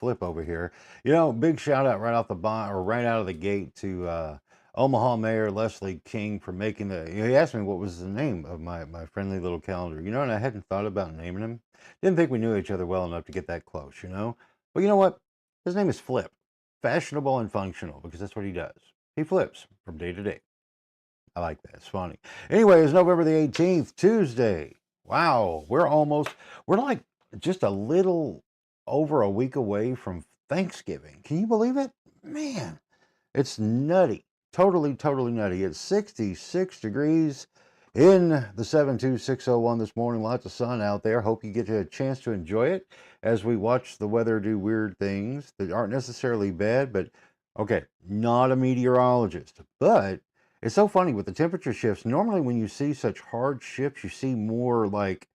Flip over here. You know, big shout out right off the or right out of the gate to Omaha Mayor Leslie King for making he asked me what was the name of my friendly little calendar. You know, and I hadn't thought about naming him. Didn't think we knew each other well enough to get that close, you know? But you know what? His name is Flip. Fashionable and functional, because that's what he does. He flips from day to day. I like that. It's funny. Anyway, it's November the 18th, Tuesday. Wow, we're like just a little over a week away from Thanksgiving. Can you believe it? Man, it's nutty. Totally, totally nutty. It's 66 degrees in the 72601 this morning. Lots of sun out there. Hope you get a chance to enjoy it as we watch the weather do weird things that aren't necessarily bad, but okay, not a meteorologist, but it's so funny with the temperature shifts. Normally, when you see such hard shifts, you see more like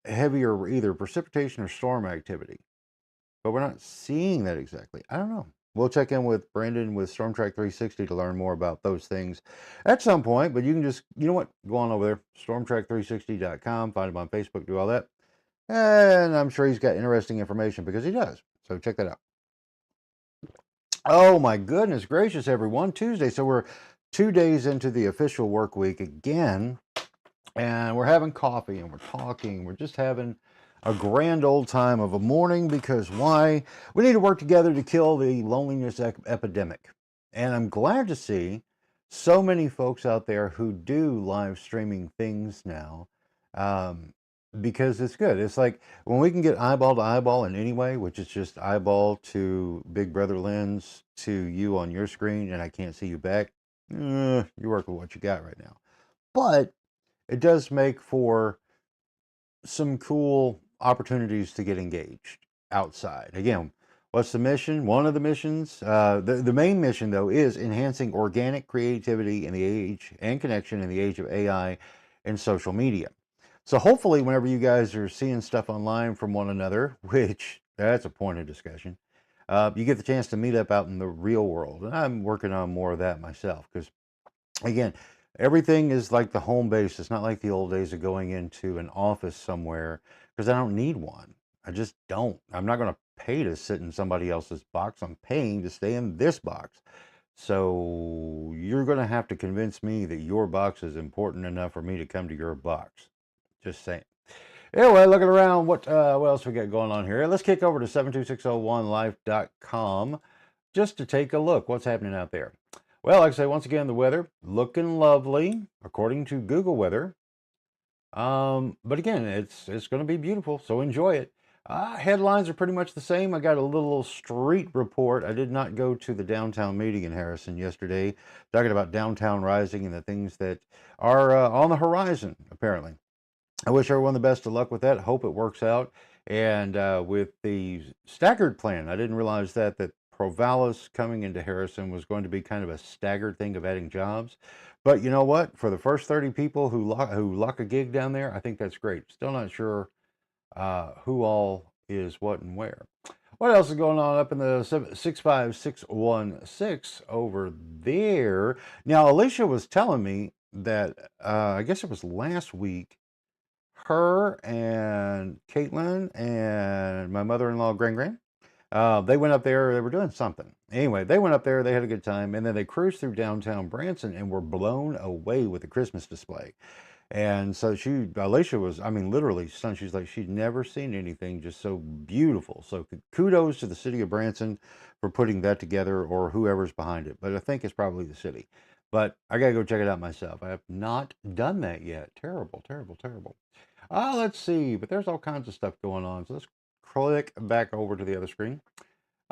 heavier either precipitation or storm activity. But we're not seeing that exactly. I don't know. We'll check in with Brandon with StormTrack 360 to learn more about those things at some point. But you can just, you know what? Go on over there, stormtrack360.com, find him on Facebook, do all that. And I'm sure he's got interesting information because he does. So check that out. Oh my goodness gracious, everyone. Tuesday. So we're 2 days into the official work week again. And we're having coffee and we're talking. We're just having a grand old time of a morning because why? We need to work together to kill the loneliness epidemic. And I'm glad to see so many folks out there who do live streaming things now because it's good. It's like when we can get eyeball to eyeball in any way, which is just eyeball to Big Brother lens to you on your screen and I can't see you back. You work with what you got right now. But it does make for some cool opportunities to get engaged outside. Again, what's the mission? One of the missions, the main mission though, is enhancing organic creativity in the age and connection in the age of AI and social media. So hopefully whenever you guys are seeing stuff online from one another, which that's a point of discussion, you get the chance to meet up out in the real world. And I'm working on more of that myself because again, everything is like the home base. It's not like the old days of going into an office somewhere because I don't need one. I just don't. I'm not going to pay to sit in somebody else's box. I'm paying to stay in this box. So you're going to have to convince me that your box is important enough for me to come to your box. Just saying. Anyway, looking around, what else we got going on here? Let's kick over to 72601life.com just to take a look. What's happening out there? Well, like I say, once again, the weather looking lovely according to Google Weather. But again, it's going to be beautiful, so enjoy it. Headlines are pretty much the same. I got a little street report. I did not go to the downtown meeting in Harrison yesterday, talking about downtown rising and the things that are on the horizon, apparently. I wish everyone the best of luck with that. Hope it works out. And with the staggered plan, I didn't realize that Provalis coming into Harrison was going to be kind of a staggered thing of adding jobs. But you know what? For the first 30 people who lock a gig down there, I think that's great. Still not sure who all is what and where. What else is going on up in the 65616 over there? Now, Alicia was telling me that I guess it was last week her and Caitlin and my mother-in-law, Gran, they went up there. They were doing something. Anyway, they went up there. They had a good time. And then they cruised through downtown Branson and were blown away with the Christmas display. And so Alicia was, I mean, literally stunned. She's like, she'd never seen anything just so beautiful. So kudos to the city of Branson for putting that together or whoever's behind it. But I think it's probably the city. But I got to go check it out myself. I have not done that yet. Terrible, terrible, terrible. Let's see, but there's all kinds of stuff going on. So let's click back over to the other screen.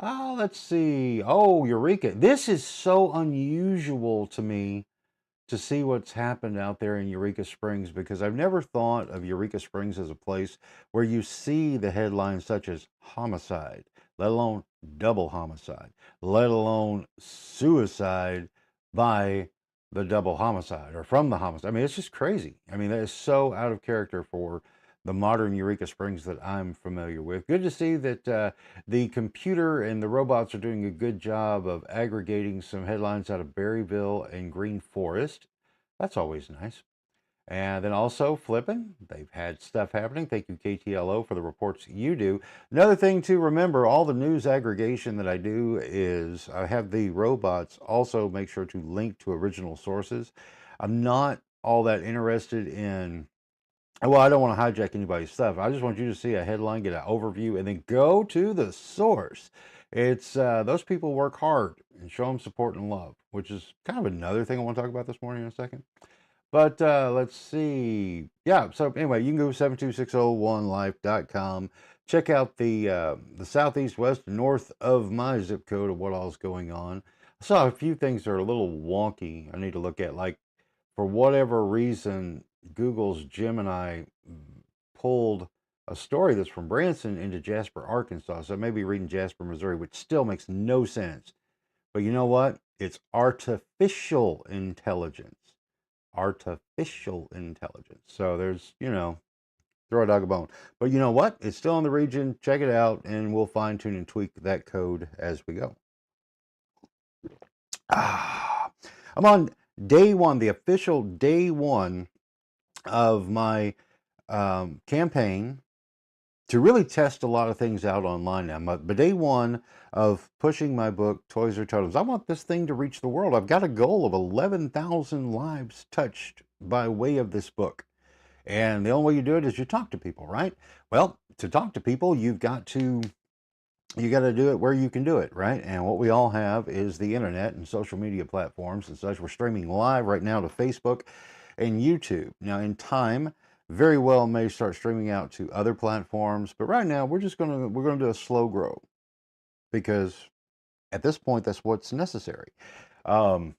Let's see. Oh, Eureka. This is so unusual to me to see what's happened out there in Eureka Springs because I've never thought of Eureka Springs as a place where you see the headlines such as homicide, let alone double homicide, let alone suicide by the double homicide or from the homicide. I mean, it's just crazy. I mean, that is so out of character for the modern Eureka Springs that I'm familiar with. Good to see that the computer and the robots are doing a good job of aggregating some headlines out of Berryville and Green Forest. That's always nice. And then also flipping, they've had stuff happening. Thank you, KTLO, for the reports you do. Another thing to remember, all the news aggregation that I do is I have the robots also make sure to link to original sources. I'm not all that interested in, well, I don't want to hijack anybody's stuff. I just want you to see a headline, get an overview, and then go to the source. It's those people work hard and show them support and love, which is kind of another thing I want to talk about this morning in a second. But let's see. Yeah, so anyway, you can go to 72601life.com. Check out the southeast, west, and north of my zip code of what all's going on. I saw a few things that are a little wonky I need to look at. Like, for whatever reason, Google's Gemini pulled a story that's from Branson into Jasper, Arkansas. So maybe reading Jasper, Missouri, which still makes no sense. But you know what? It's artificial intelligence. Artificial intelligence. So there's, throw a dog a bone. But you know what? It's still in the region. Check it out, and we'll fine tune and tweak that code as we go. I'm on day one, the official day one of my campaign to really test a lot of things out online now. But day one of pushing my book, Toys or Totems, I want this thing to reach the world. I've got a goal of 11,000 lives touched by way of this book. And the only way you do it is you talk to people, right? Well, to talk to people, you got to do it where you can do it, right? And what we all have is the internet and social media platforms and such. We're streaming live right now to Facebook and YouTube. Now, in time, very well may start streaming out to other platforms, but right now we're gonna do a slow grow, because at this point that's what's necessary. But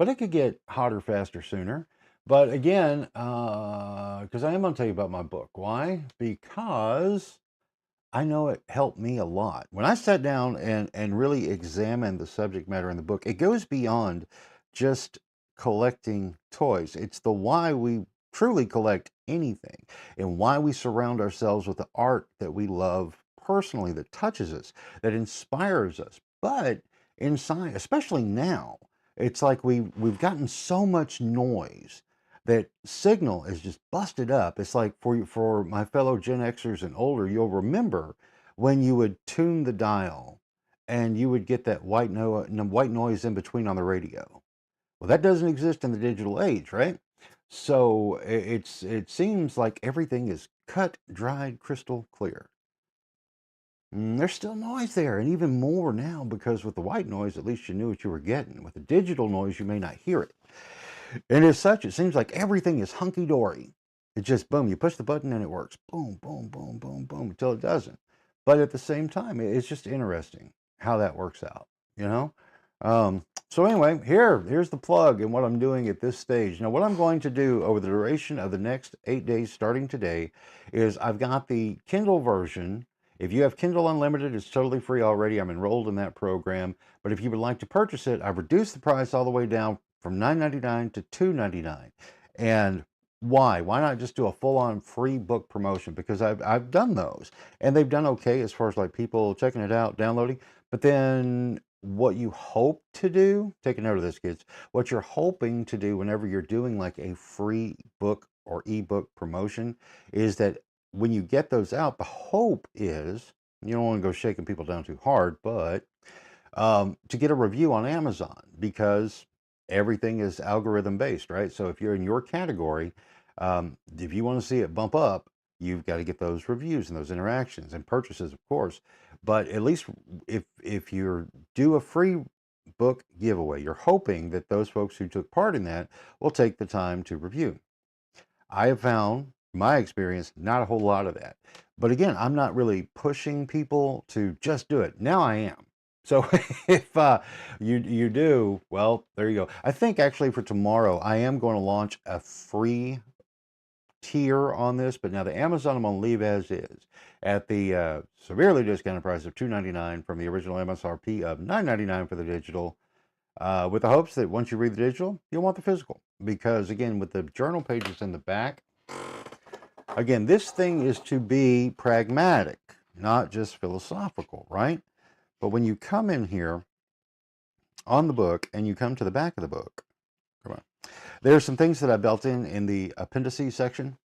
it could get hotter, faster, sooner. But again, because I am going to tell you about my book. Why? Because I know it helped me a lot. When I sat down and really examined the subject matter in the book, it goes beyond just collecting toys. It's the why we truly collect anything, and why we surround ourselves with the art that we love personally, that touches us, that inspires us. But inside, especially now, it's like we've gotten so much noise that signal is just busted up. It's like for my fellow Gen Xers and older, you'll remember when you would tune the dial and you would get that white noise in between on the radio. Well, that doesn't exist in the digital age, right? So it seems like everything is cut, dried, crystal clear. There's still noise there, and even more now, because with the white noise, at least you knew what you were getting. With the digital noise, you may not hear it. And as such, it seems like everything is hunky-dory. It just, boom, you push the button and it works. Boom, boom, boom, boom, boom, until it doesn't. But at the same time, it's just interesting how that works out, you know? So anyway, here's the plug and what I'm doing at this stage. Now, what I'm going to do over the duration of the next 8 days starting today is I've got the Kindle version. If you have Kindle Unlimited, it's totally free already. I'm enrolled in that program. But if you would like to purchase it, I've reduced the price all the way down from $9.99 to $2.99. And why? Why not just do a full-on free book promotion? Because I've done those, and they've done okay as far as like people checking it out, downloading. But then what you hope to do, take a note of this, kids, what you're hoping to do whenever you're doing like a free book or ebook promotion is that when you get those out, the hope is, you don't want to go shaking people down too hard, but to get a review on Amazon, because everything is algorithm based, right? So if you're in your category, if you want to see it bump up, you've got to get those reviews and those interactions and purchases, of course. But at least if you do a free book giveaway, you're hoping that those folks who took part in that will take the time to review. I have found, my experience, not a whole lot of that. But again, I'm not really pushing people to just do it. Now I am. So if you do, well, there you go. I think actually for tomorrow, I am going to launch a free tier on this, but now the Amazon I'm going to leave as is at the severely discounted price of $2.99 from the original MSRP of $9.99 for the digital, with the hopes that once you read the digital, you'll want the physical. Because again, with the journal pages in the back, again, this thing is to be pragmatic, not just philosophical, right? But when you come in here on the book and you come to the back of the book, come on, There are some things that I built in the appendices section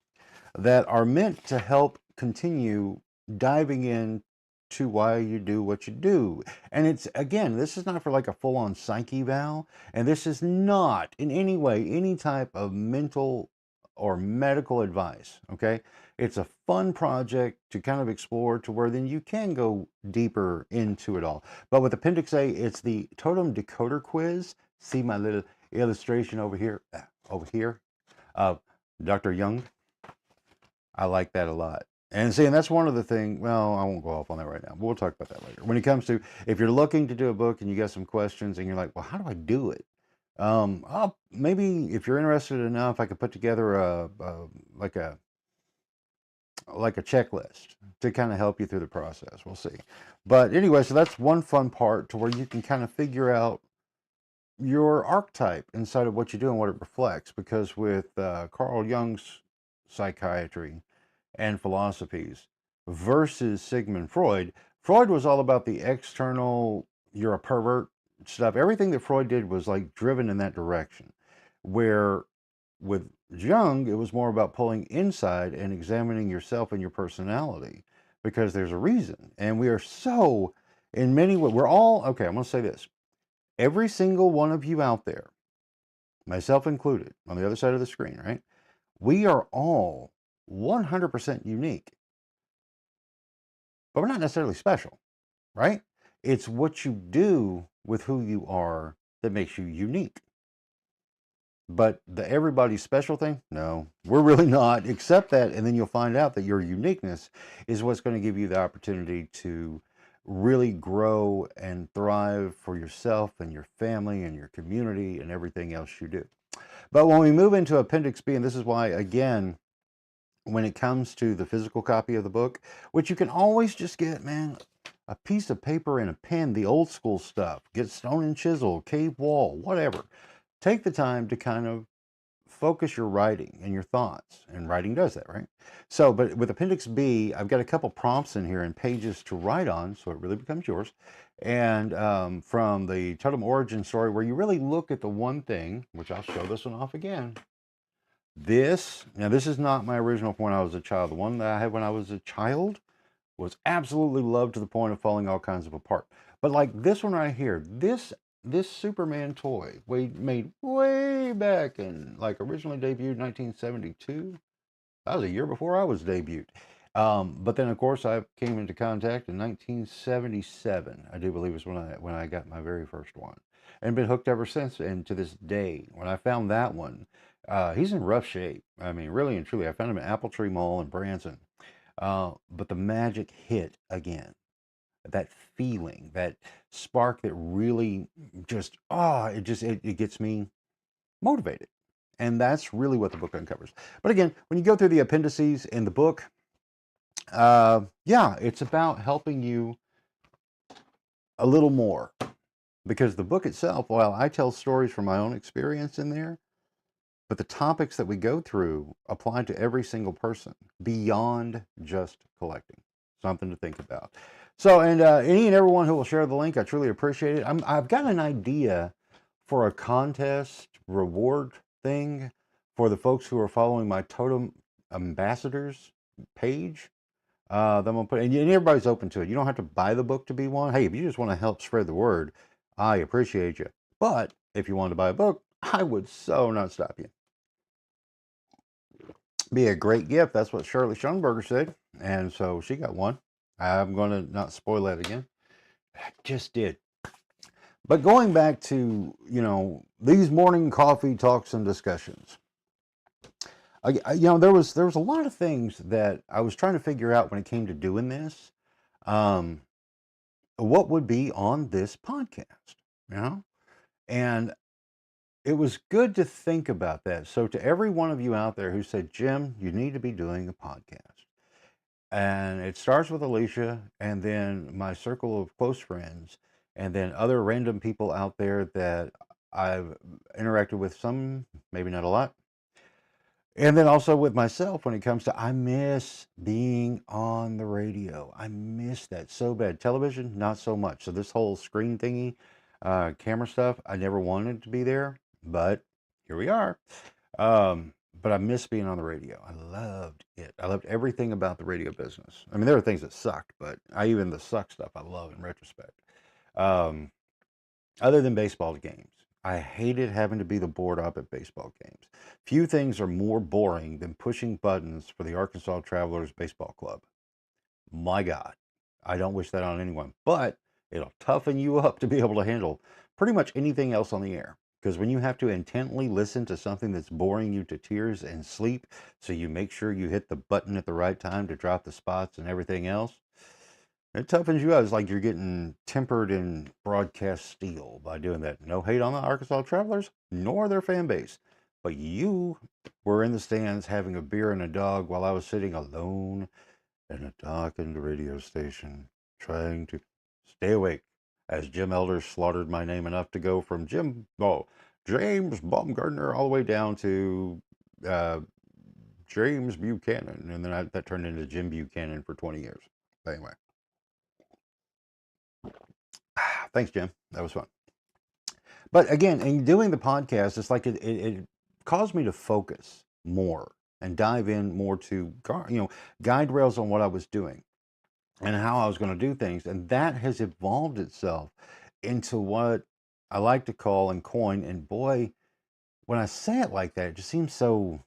that are meant to help continue diving in to why you do what you do. And it's, again, this is not for like a full-on psyche eval, and this is not in any way any type of mental or medical advice, okay? It's a fun project to kind of explore to where then you can go deeper into it all. But with Appendix A, it's the Totem Decoder Quiz. See my little illustration over here of Dr. Young. I like that a lot. And see, and that's one of the things, well, I won't go off on that right now, but we'll talk about that later. When it comes to, if you're looking to do a book and you got some questions and you're like, well, how do I do it? Maybe if you're interested enough, I could put together like a like a checklist to kind of help you through the process. We'll see. But anyway, so that's one fun part to where you can kind of figure out your archetype inside of what you do and what it reflects. Because with Carl Jung's psychiatry and philosophies versus Sigmund Freud, Freud was all about the external, you're a pervert stuff. Everything that Freud did was like driven in that direction. Where with Jung, it was more about pulling inside and examining yourself and your personality because there's a reason. And we are so, in many ways, we're all, okay, I'm going to say this. Every single one of you out there, myself included, on the other side of the screen, right? We are all 100% unique, but we're not necessarily special, right? It's what you do with who you are that makes you unique. But the everybody special thing, no, we're really not, except that, and then you'll find out that your uniqueness is what's going to give you the opportunity to really grow and thrive for yourself and your family and your community and everything else you do. But when we move into Appendix B, and this is why, again, when it comes to the physical copy of the book, which you can always just get, man, a piece of paper and a pen, the old school stuff, get stone and chisel, cave wall, whatever. Take the time to kind of focus your writing and your thoughts, and writing does that, right? So, but with Appendix B, I've got a couple prompts in here and pages to write on, so it really becomes yours. And from the Totem Origin Story, where you really look at the one thing, which I'll show this one off again. Now this is not my original from when I was a child. The one that I had when I was a child was absolutely loved to the point of falling all kinds of apart. But like this one right here, this Superman toy made way back in, like, originally debuted 1972. That was a year before I was debuted. But then of course I came into contact in 1977. I do believe is when I got my very first one, and been hooked ever since. And to this day, when I found that one, he's in rough shape. I mean, really and truly, I found him at Apple Tree Mall in Branson. But the magic hit again. That feeling, that spark that really just, it gets me motivated. And that's really what the book uncovers. But again, when you go through the appendices in the book, yeah, it's about helping you a little more. Because the book itself, while I tell stories from my own experience in there, but the topics that we go through apply to every single person beyond just collecting. Something to think about. So, and any and everyone who will share the link, I truly appreciate it. I've got an idea for a contest reward thing for the folks who are following my Totem Ambassadors page. Then I'm gonna put, and everybody's open to it. You don't have to buy the book to be one. Hey, if you just want to help spread the word, I appreciate you. But if you wanted to buy a book, I would so not stop you. Be a great gift. That's what Shirley Schoenberger said. And so she got one. I'm going to not spoil that again. I just did. But going back to, these morning coffee talks and discussions. There was a lot of things that I was trying to figure out when it came to doing this. What would be on this podcast, And it was good to think about that. So to every one of you out there who said, Jim, you need to be doing a podcast. And it starts with Alicia, and then my circle of close friends, and then other random people out there that I've interacted with, some, maybe not a lot. And then also with myself when it comes to, I miss being on the radio. I miss that so bad. Television, not so much. So this whole screen thingy, camera stuff, I never wanted to be there. But here we are. But I miss being on the radio. I loved it. I loved everything about the radio business. I mean, there were things that sucked, but even the suck stuff I love in retrospect. Um, Other than baseball games, I hated having to be the board up at baseball games. Few things are more boring than pushing buttons for the Arkansas Travelers Baseball Club. My God, I don't wish that on anyone, but it'll toughen you up to be able to handle pretty much anything else on the air. Because when you have to intently listen to something that's boring you to tears and sleep, so you make sure you hit the button at the right time to drop the spots and everything else, it toughens you up. It's like you're getting tempered in broadcast steel by doing that. No hate on the Arkansas Travelers, nor their fan base. But you were in the stands having a beer and a dog while I was sitting alone in a darkened radio station, trying to stay awake as Jim Elder slaughtered my name enough to go from James Bumgardner all the way down to uh, James Buchanan. And then that turned into Jim Buchanan for 20 years. But anyway, thanks, Jim. That was fun. But again, in doing the podcast, it's like it caused me to focus more and dive in more to guide rails on what I was doing and how I was going to do things. And that has evolved itself into what I like to call and coin. And boy, when I say it like that, it just seems so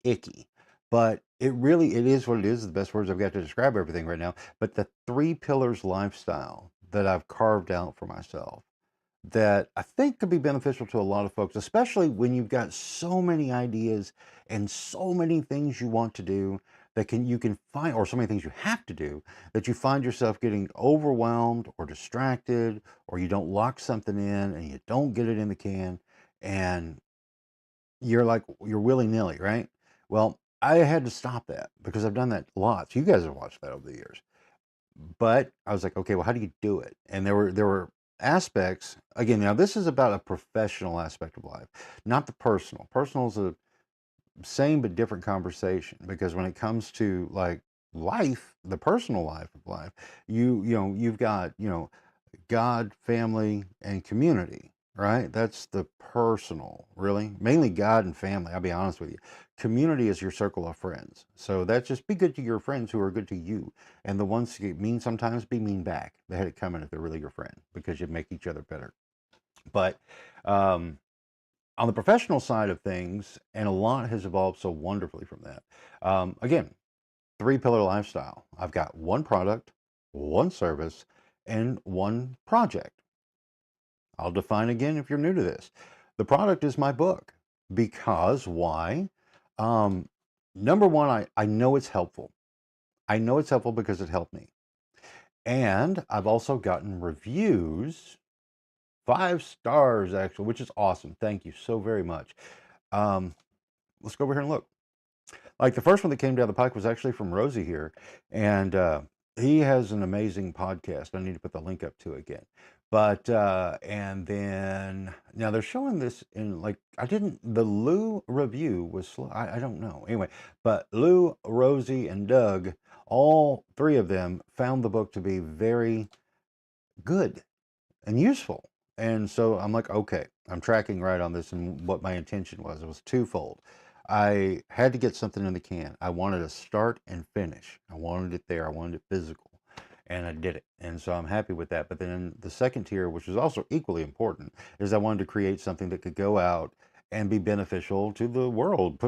icky. But it is what it is. The best words I've got to describe everything right now. But the 3 pillars lifestyle that I've carved out for myself that I think could be beneficial to a lot of folks, especially when you've got so many ideas and so many things you want to do that you can find, or so many things you have to do, that you find yourself getting overwhelmed or distracted, or you don't lock something in and you don't get it in the can, and you're willy-nilly, right? Well, I had to stop that because I've done that lots. You guys have watched that over the years. But I was like, okay, well, how do you do it? And there were aspects. Again, now this is about a professional aspect of life, not the personal. Personal is a same but different conversation, because when it comes to like life, the personal life of life, you've got God, family, and community, right? That's the personal, really. Mainly God and family, I'll be honest with you. Community is your circle of friends. So that's just be good to your friends who are good to you. And the ones who get mean sometimes, be mean back. They had it coming if they're really your friend, because you make each other better. But um, on the professional side of things, and a lot has evolved so wonderfully from that. Again, 3 pillar lifestyle. I've got one product, one service, and one project. I'll define again if you're new to this. The product is my book. Because why? Um, Number one, I know it's helpful. I know it's helpful because it helped me. And I've also gotten reviews, 5 stars actually, which is awesome. Thank you so very much. Let's go over here and look. Like the first one that came down the pike was actually from Rosie here, and he has an amazing podcast. I need to put the link up to it again. But and then now they're showing this in like the Lou review was slow. I don't know anyway, but Lou, Rosie, and Doug, all 3 of them found the book to be very good and useful. And so I'm like, okay, I'm tracking right on this. And what my intention was, it was twofold. I had to get something in the can. I wanted to start and finish. I wanted it there. I wanted it physical. And I did it. And so I'm happy with that. But then the second tier, which is also equally important, is I wanted to create something that could go out and be beneficial to the world.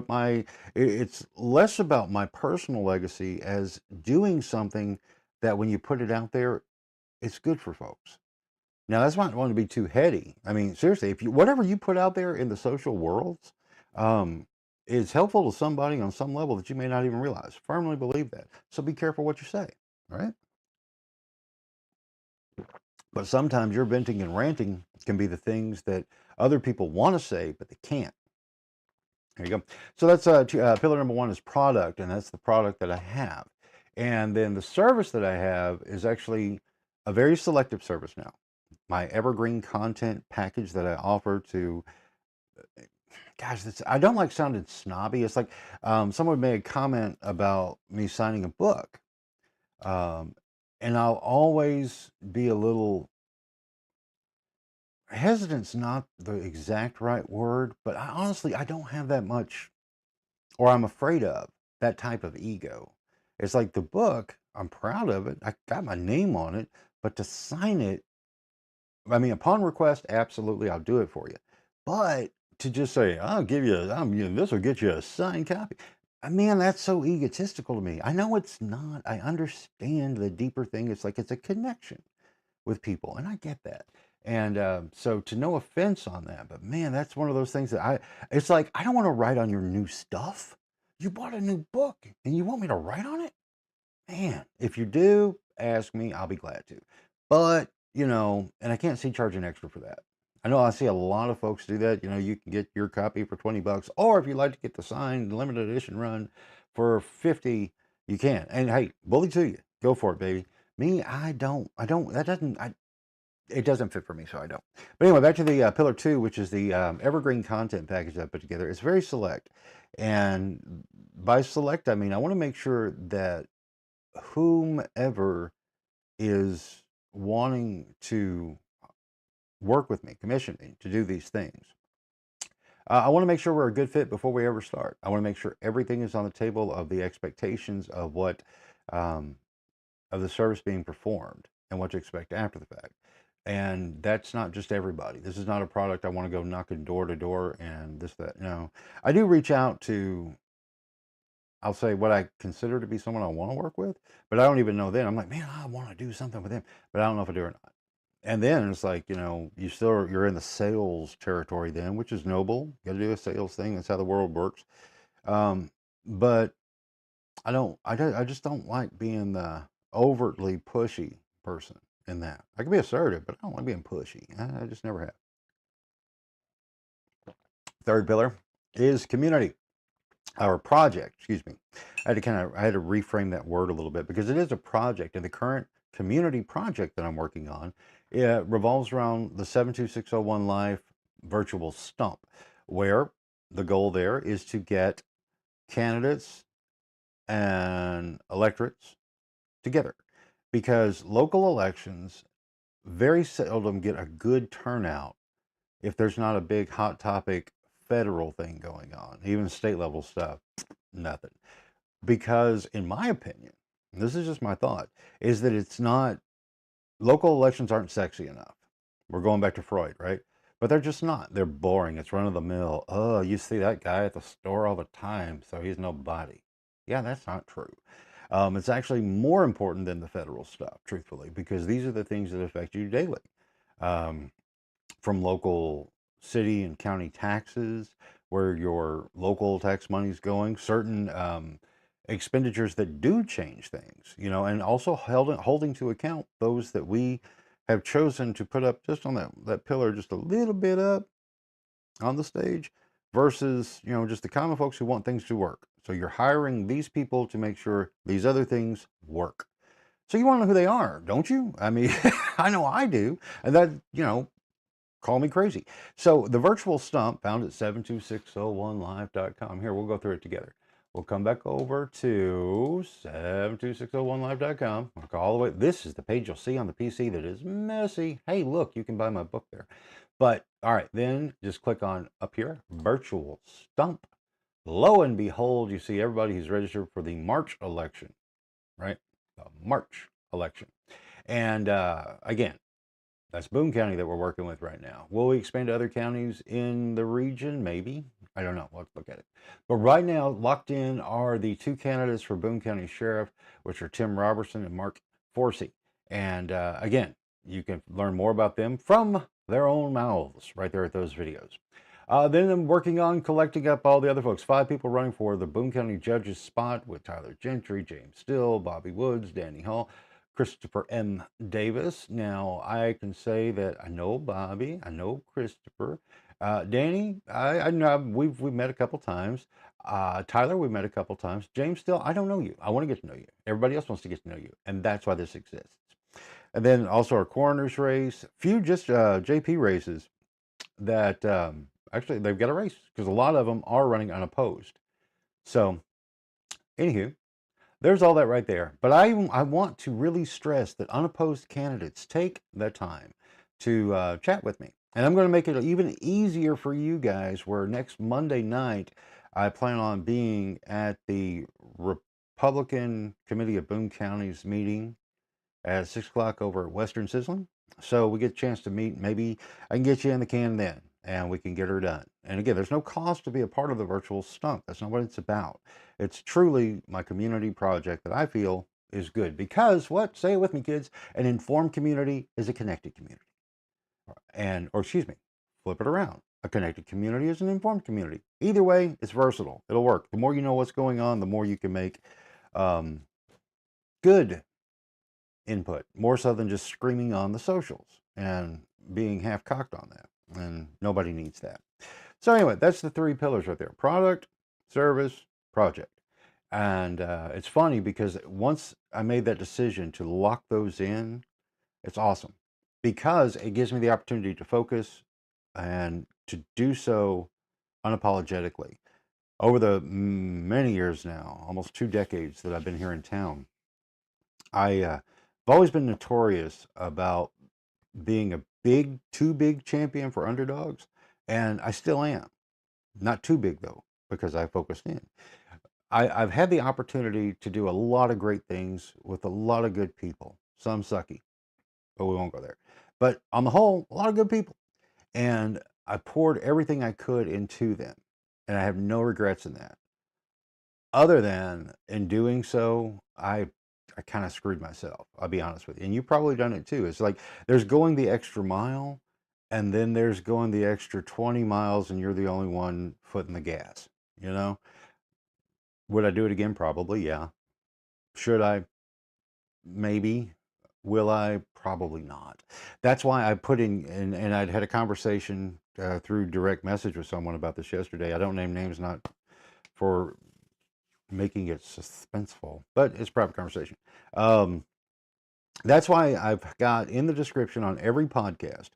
It's less about my personal legacy as doing something that when you put it out there, it's good for folks. Now, that's not want to be too heady. I mean, seriously, if whatever you put out there in the social worlds um, is helpful to somebody on some level that you may not even realize. Firmly believe that. So be careful what you say, all right? But sometimes your venting and ranting can be the things that other people want to say, but they can't. There you go. So that's pillar number 1 is product, and that's the product that I have. And then the service that I have is actually a very selective service now. My evergreen content package that I offer to, gosh, I don't like sounding snobby. It's like someone made a comment about me signing a book. And I'll always be a little hesitant's not the exact right word, but honestly, I don't have that much, or I'm afraid of that type of ego. It's like the book, I'm proud of it. I got my name on it, but to sign it, I mean, upon request, absolutely, I'll do it for you. But to just say, I'll give you, this will get you a signed copy. Man, that's so egotistical to me. I know it's not. I understand the deeper thing. It's like it's a connection with people, and I get that. And so, to no offense on that, but man, that's one of those things that it's like, I don't want to write on your new stuff. You bought a new book and you want me to write on it? Man, if you do, ask me, I'll be glad to. But, and I can't see charging extra for that. I know I see a lot of folks do that. You can get your copy for 20 bucks, or if you'd like to get the signed limited edition run for 50, you can. And hey, bully to you. Go for it, baby. Me, it doesn't fit for me, so I don't. But anyway, back to the Pillar 2, which is the evergreen content package I put together. It's very select. And by select, I mean, I want to make sure that whomever is wanting to work with me, commission me to do these things, I want to make sure we're a good fit before we ever start. I want to make sure everything is on the table of the expectations of what, um, of the service being performed and what to expect after the fact. And that's not just everybody. This is not a product I want to go knocking door to door and this, that. No, I do reach out to, I'll say, what I consider to be someone I want to work with, but I don't even know then. I'm like, man, I want to do something with him, but I don't know if I do or not. And then it's like, you're in the sales territory then, which is noble. You got to do a sales thing. That's how the world works. Um, but I just don't like being the overtly pushy person in that. I can be assertive, but I don't like being pushy. I just never have. Third pillar is community. Our project, excuse me. I had to reframe that word a little bit because it is a project, and the current community project that I'm working on, it revolves around the 72601 Life virtual stump, where the goal there is to get candidates and electorates together, because local elections very seldom get a good turnout if there's not a big hot topic federal thing going on. Even state level stuff, nothing. Because in my opinion, and this is just my thought, is that it's not, local elections aren't sexy enough. We're going back to Freud, right? But they're just not. They're boring. It's run of the mill. Oh, you see that guy at the store all the time, so he's nobody. Yeah, that's not true. It's actually more important than the federal stuff, truthfully, because these are the things that affect you daily. Um, from local city and county taxes, where your local tax money is going, certain expenditures that do change things, and also holding to account those that we have chosen to put up just on that pillar, just a little bit up on the stage, versus, just the common folks who want things to work. So you're hiring these people to make sure these other things work. So you want to know who they are, don't you? I mean, I know I do. And that, call me crazy. So the virtual stump, found at 72601live.com. Here, we'll go through it together. We'll come back over to 72601live.com. We'll go all the way. This is the page you'll see on the PC that is messy. Hey, look, you can buy my book there. But all right, then just click on up here, virtual stump. Lo and behold, you see everybody who's registered for the March election, right? The March election. And again, that's Boone County that we're working with right now. Will we expand to other counties in the region? Maybe. I don't know. Let's look at it. But right now, locked in are the two candidates for Boone County Sheriff, which are Tim Robertson and Mark Forsey. And again, you can learn more about them from their own mouths right there at those videos. Then I'm working on collecting up all the other folks. 5 people running for the Boone County Judge's spot, with Tyler Gentry, James Still, Bobby Woods, Danny Hall, Christopher M. Davis. Now, I can say that I know Bobby, I know Christopher. Danny, I know we've met a couple times. Tyler, we've met a couple times. James Still, I don't know you. I want to get to know you. Everybody else wants to get to know you, and that's why this exists. And then also our coroner's race, few just JP races that actually they've got a race, because a lot of them are running unopposed. So, anywho, there's all that right there. But I want to really stress that unopposed candidates take the time to chat with me. And I'm going to make it even easier for you guys, where next Monday night, I plan on being at the Republican Committee of Boone County's meeting at 6 o'clock over at Western Sizzling. So we get a chance to meet. Maybe I can get you in the can then, and we can get her done. And again, there's no cost to be a part of the virtual stump. That's not what it's about. It's truly my community project that I feel is good. Because what? Say it with me, kids. An informed community is a connected community. Or excuse me, flip it around. A connected community is an informed community. Either way, it's versatile. It'll work. The more you know what's going on, the more you can make um, good input, more so than just screaming on the socials and being half cocked on that. And nobody needs that. So anyway, that's the three pillars right there: product, service, project. And it's funny because once I made that decision to lock those in, it's awesome because it gives me the opportunity to focus and to do so unapologetically. Over the many years now, almost 2 decades that I've been here in town, I've always been notorious about being a too big champion for underdogs, and I still am. Not too big though, because I focused in. I've had the opportunity to do a lot of great things with a lot of good people. Some sucky, but we won't go there. But on the whole, a lot of good people. And I poured everything I could into them. And I have no regrets in that. Other than in doing so, I kind of screwed myself. I'll be honest with you. And you've probably done it too. It's like there's going the extra mile, and then there's going the extra 20 miles, and you're the only one foot in the gas. You know? Would I do it again? Probably, yeah. Should I? Maybe. Will I? Probably not. That's why I put in, and I'd had a conversation through direct message with someone about this yesterday. I don't name names, not for making it suspenseful, but it's private conversation. That's why I've got in the description on every podcast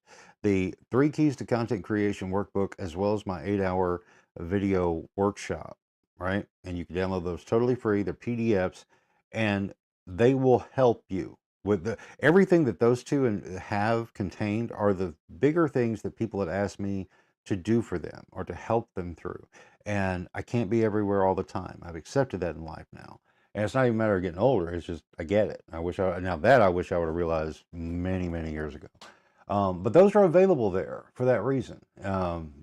the 3 Keys to Content Creation workbook, as well as my 8-hour video workshop, right? And you can download those totally free. They're PDFs, and they will help you with everything that those two have contained are the bigger things that people had asked me to do for them or to help them through. And I can't be everywhere all the time. I've accepted that in life now. And it's not even a matter of getting older. It's just, I get it. I wish I wish I would have realized many, many years ago. But those are available there for that reason,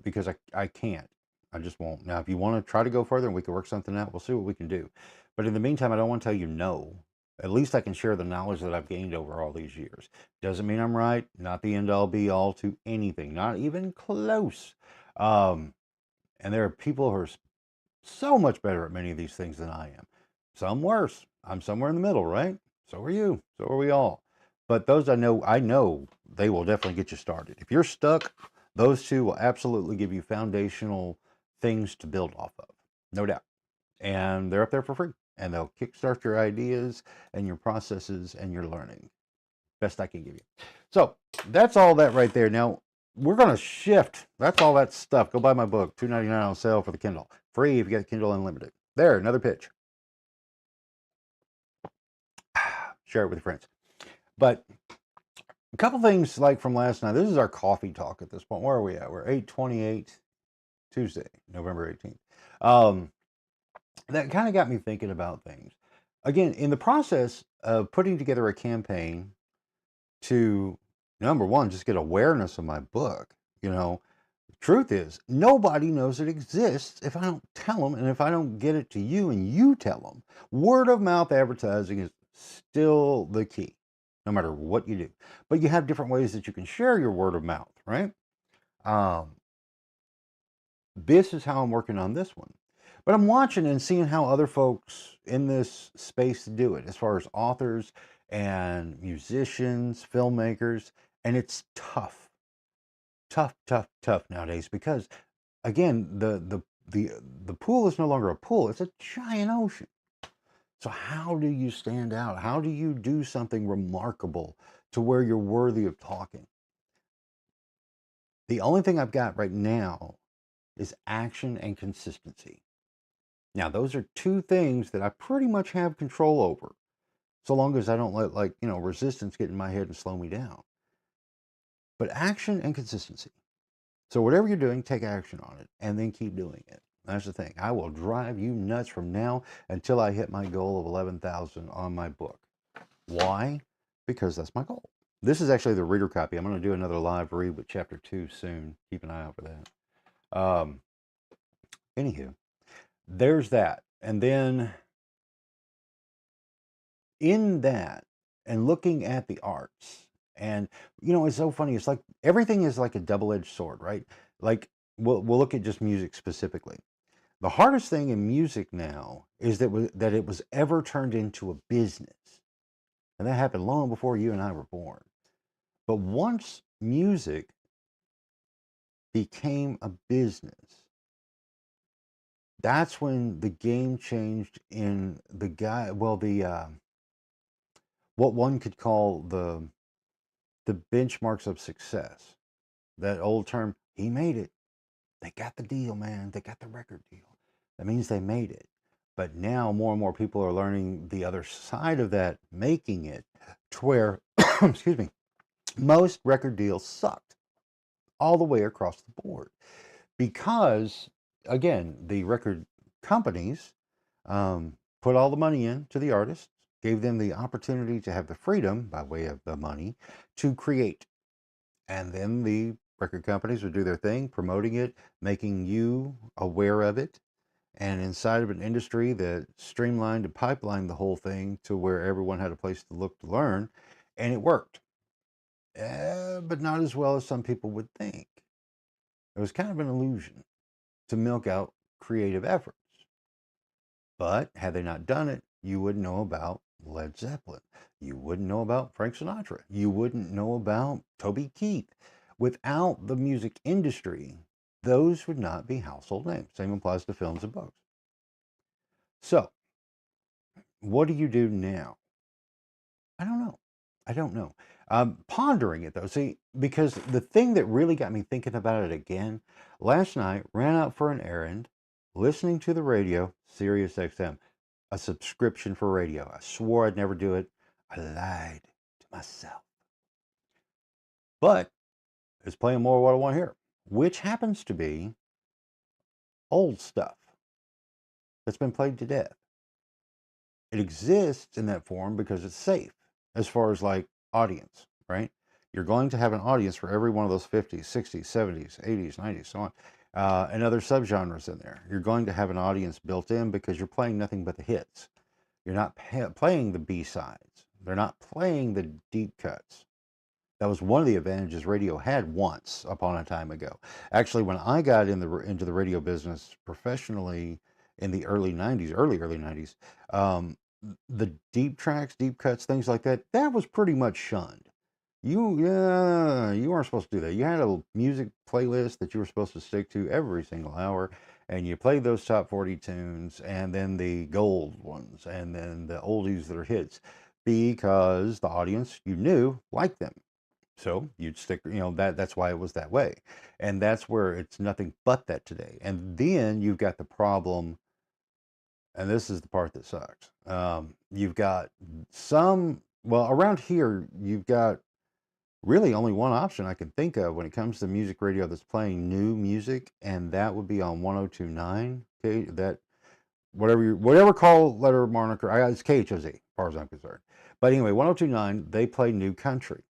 because I can't. I just won't. Now, if you want to try to go further and we can work something out, we'll see what we can do. But in the meantime, I don't want to tell you no. At least I can share the knowledge that I've gained over all these years. Doesn't mean I'm right. Not the end all be all to anything. Not even close. And there are people who are so much better at many of these things than I am. Some worse. I'm somewhere in the middle, right? So are you. So are we all. But those I know they will definitely get you started. If you're stuck, those two will absolutely give you foundational things to build off of. No doubt. And they're up there for free. And they'll kickstart your ideas and your processes and your learning. Best I can give you. So that's all that right there. Now, we're going to shift. That's all that stuff. Go buy my book, $2.99 on sale for the Kindle. Free if you get Kindle Unlimited. There, another pitch. Share it with your friends. But a couple things like from last night. This is our coffee talk at this point. Where are we at? We're 8/28, Tuesday, November 18th. That kind of got me thinking about things. Again, in the process of putting together a campaign to, number one, just get awareness of my book, truth is, nobody knows it exists if I don't tell them, and if I don't get it to you and you tell them. Word of mouth advertising is still the key, no matter what you do. But you have different ways that you can share your word of mouth, right? This is how I'm working on this one. But I'm watching and seeing how other folks in this space do it, as far as authors and musicians, filmmakers, and it's tough. Tough nowadays because, again, the pool is no longer a pool, it's a giant ocean. So how do you stand out? How do you do something remarkable to where you're worthy of talking? The only thing I've got right now is action and consistency. Now, those are two things that I pretty much have control over, so long as I don't let resistance get in my head and slow me down. But action and consistency. So whatever you're doing, take action on it and then keep doing it. That's the thing. I will drive you nuts from now until I hit my goal of 11,000 on my book. Why? Because that's my goal. This is actually the reader copy. I'm going to do another live read with chapter 2 soon. Keep an eye out for that. Anywho, there's that. And then in that, and looking at the arts, and it's so funny. It's like everything is like a double-edged sword, right? Like we'll look at just music specifically. The hardest thing in music now is that it was ever turned into a business. And that happened long before you and I were born. But once music became a business, that's when the game changed in what one could call the benchmarks of success. That old term, he made it. They got the deal, man. They got the record deal. That means they made it. But now more and more people are learning the other side of that, making it to where, excuse me, most record deals sucked all the way across the board. Because, again, the record companies put all the money into the artists, gave them the opportunity to have the freedom, by way of the money, to create. And then the record companies would do their thing, promoting it, making you aware of it, and inside of an industry that streamlined and pipelined the whole thing to where everyone had a place to look to learn, and it worked. But not as well as some people would think. It was kind of an illusion to milk out creative efforts. But had they not done it, you wouldn't know about Led Zeppelin. You wouldn't know about Frank Sinatra. You wouldn't know about Toby Keith. Without the music industry, those would not be household names. Same applies to films and books. So, what do you do now? I don't know. I don't know. Pondering it though. See, because the thing that really got me thinking about it again, last night, ran out for an errand, listening to the radio, Sirius XM, a subscription for radio. I swore I'd never do it. I lied to myself. But it's playing more of what I want to hear, which happens to be old stuff that's been played to death. It exists in that form because it's safe as far as like audience, right? You're going to have an audience for every one of those 50s, 60s, 70s, 80s, 90s, so on, and other subgenres in there. You're going to have an audience built in because you're playing nothing but the hits. You're not playing the B-sides. They're not playing the deep cuts. That was one of the advantages radio had once upon a time ago. Actually, when I got into the radio business professionally in the early 90s, early 90s, the deep tracks, deep cuts, things like that, that was pretty much shunned. You weren't supposed to do that. You had a music playlist that you were supposed to stick to every single hour, and you played those top 40 tunes, and then the gold ones, and then the oldies that are hits, because the audience you knew liked them. So you'd stick, that's why it was that way. And that's where it's nothing but that today. And then you've got the problem, and this is the part that sucks. You've got around here, you've got really only one option I can think of when it comes to music radio that's playing new music, and that would be on 1029. Okay, that whatever call letter moniker, it's KHOZ, as far as I'm concerned. But anyway, 1029, they play new country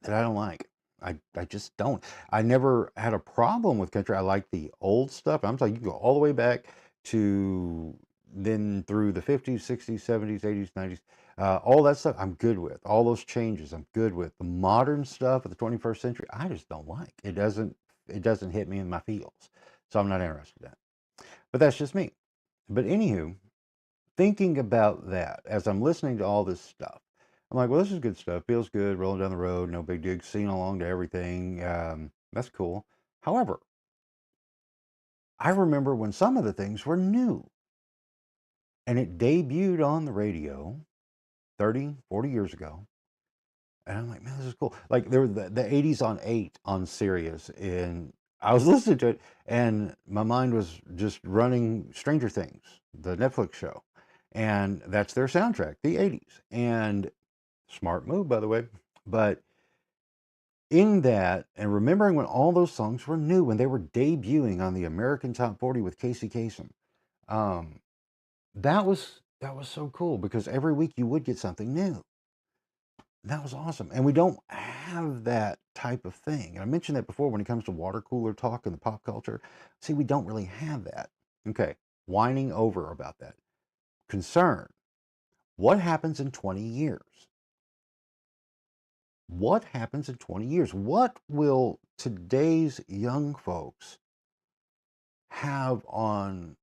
that I don't like. I just don't. I never had a problem with country. I like the old stuff. I'm talking, you can go all the way back to then through the 50s, 60s, 70s, 80s, 90s. All that stuff I'm good with. All those changes I'm good with. The modern stuff of the 21st century, I just don't like. It doesn't hit me in my feels. So I'm not interested in that. But that's just me. But anywho, thinking about that as I'm listening to all this stuff, I'm like, well, this is good stuff. Feels good, rolling down the road, no big deal, singing along to everything. That's cool. However, I remember when some of the things were new and it debuted on the radio 30, 40 years ago. And I'm like, man, this is cool. Like there was the 80s on 8 on Sirius, and I was listening to it and my mind was just running Stranger Things, the Netflix show. And that's their soundtrack, the 80s. And smart move, by the way. But in that, and remembering when all those songs were new, when they were debuting on the American Top 40 with Casey Kasem, um, that was so cool because every week you would get something new. That was awesome. And we don't have that type of thing. And I mentioned that before when it comes to water cooler talk and the pop culture. See, we don't really have that. Okay, whining over about that. Concern. What happens in 20 years? What happens in 20 years? What will today's young folks have on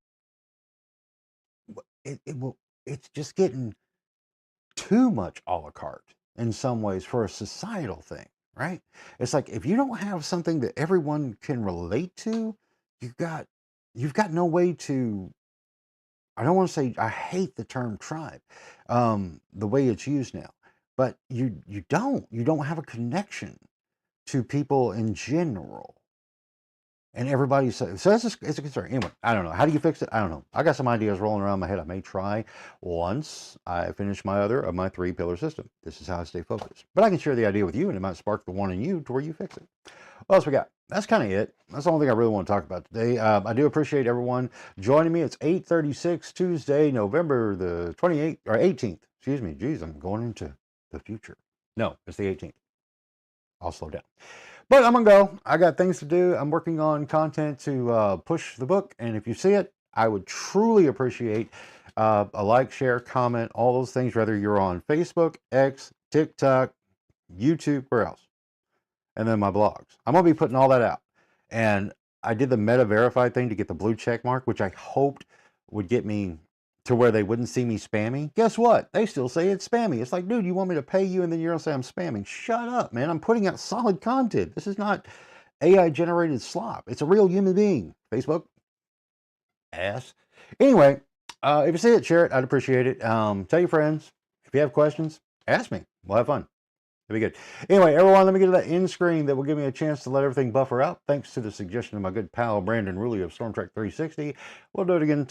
it will it's just getting too much a la carte in some ways for a societal thing, right? It's like if you don't have something that everyone can relate to, you've got you've got no way to. I don't want to say I hate the term tribe, the way it's used now, but you don't have a connection to people in general. And everybody says, so it's a concern. Anyway, I don't know. How do you fix it? I don't know. I got some ideas rolling around my head. I may try once I finish my other of my 3-pillar system. This is how I stay focused. But I can share the idea with you, and it might spark the one in you to where you fix it. What else we got? That's kind of it. That's the only thing I really want to talk about today. I do appreciate everyone joining me. It's 8:36 Tuesday, November the 28th or 18th. Excuse me. Geez, I'm going into the future. No, it's the 18th. I'll slow down. But I'm going to go. I got things to do. I'm working on content to push the book. And if you see it, I would truly appreciate a like, share, comment, all those things, whether you're on Facebook, X, TikTok, YouTube, where else? And then my blogs. I'm going to be putting all that out. And I did the meta verified thing to get the blue check mark, which I hoped would get me to where they wouldn't see me spamming. Guess what? They still say it's spammy. It's like, dude, you want me to pay you and then you're going to say I'm spamming. Shut up, man. I'm putting out solid content. This is not AI generated slop. It's a real human being. Facebook ass. Anyway, if you see it, share it. I'd appreciate it. Tell your friends. If you have questions, ask me. We'll have fun. It'll be good. Anyway, everyone, let me get to that end screen that will give me a chance to let everything buffer out. Thanks to the suggestion of my good pal Brandon Rulli of Storm Trek 360. We'll do it again